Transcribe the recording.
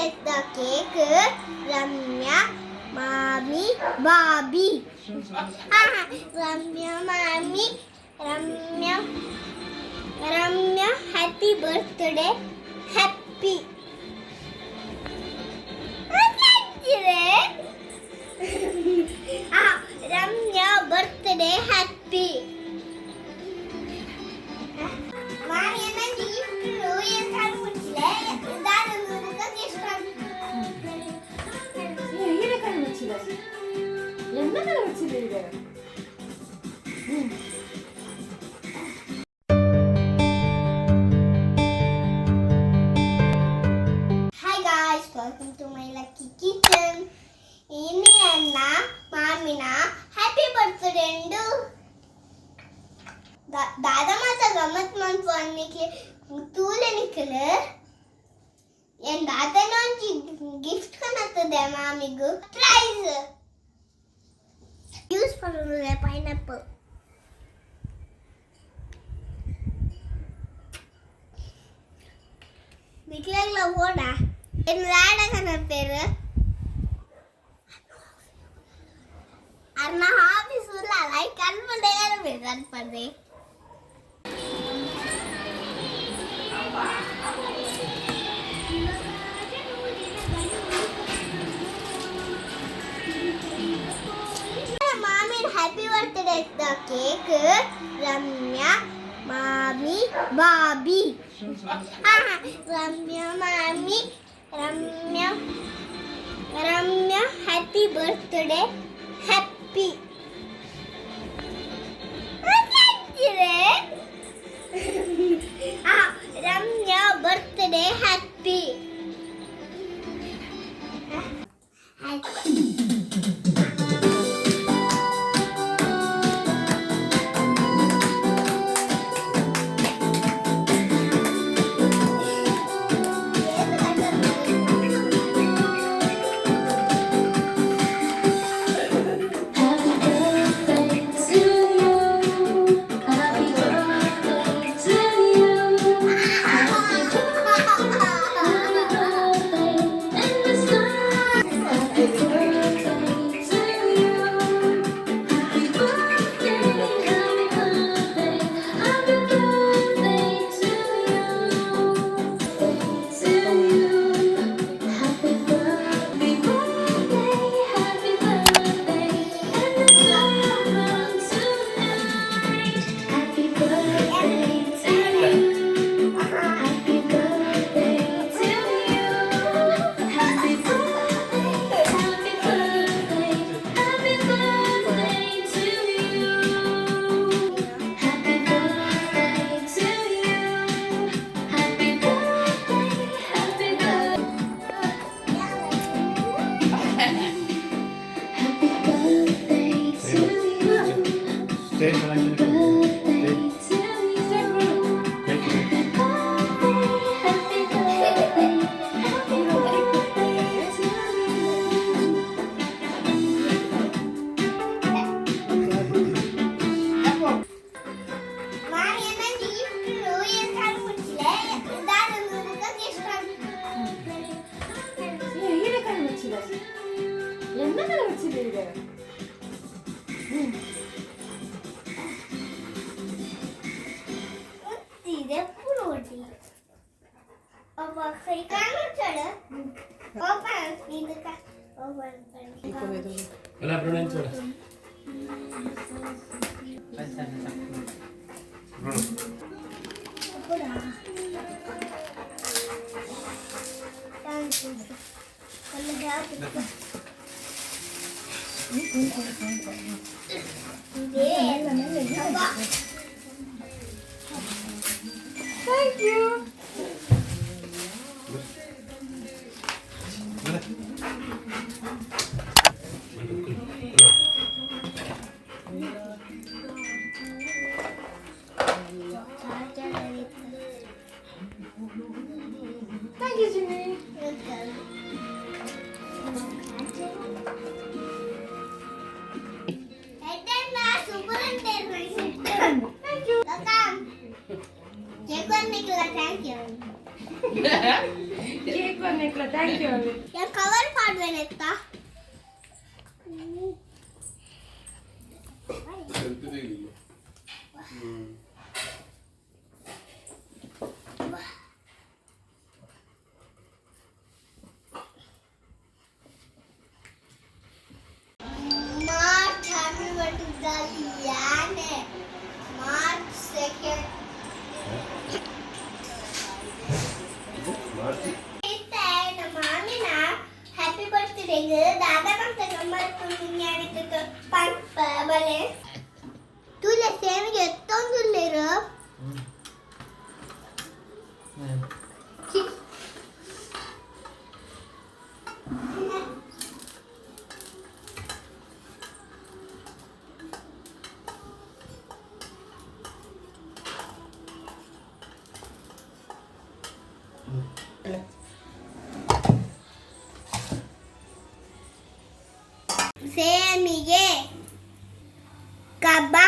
ate the cake. Ramya, Maami, Bobby. Ramya, Maami, Ramya, happy birthday, happy. Ramya birthday happy. Maami nanti itu yang kamu cile, dah dulu kan kisah. Ini kan lucu lah. Yang mana lucu dia? Hi guys, welcome to my lucky kitchen. Ini Anna, Maamina, happy birthday undo. दादा माता गमत मन पढ़ने के तूले निकले. ये दादा ने उनकी गिफ्ट करना तो दे मामी को प्राइज. यूज करूँगा पाइनएप्पल. निकलेगा वो ना. इन लाड़ा करना तेरे. Karena habis ulah kan mendengar beran pada. Maami happy birthday the cake. Ramya, Maami, Bobby. Ramya, Maami, Ramya, happy birthday, happy. Ramya birthday happy. Yang mana lucu dia? Tidak perlu di. Apa sekarang cara? Apa ini kan? Apa ini? Hola, Bruno, coba. Bruno. Apa dah? Kalau dah apa? Thank you. Thank you, Jimmy. Thank you. Welcome. Cake one Nicola, thank you. Cake one ऐकलं thank you mummy या cover पाडवेन येता March happy birthday Diane. March 2nd. Kita Maami na happy birthday ge dada kan te gambar punya itu ke pan bale. Tule same ge ton dulero. Semige kaba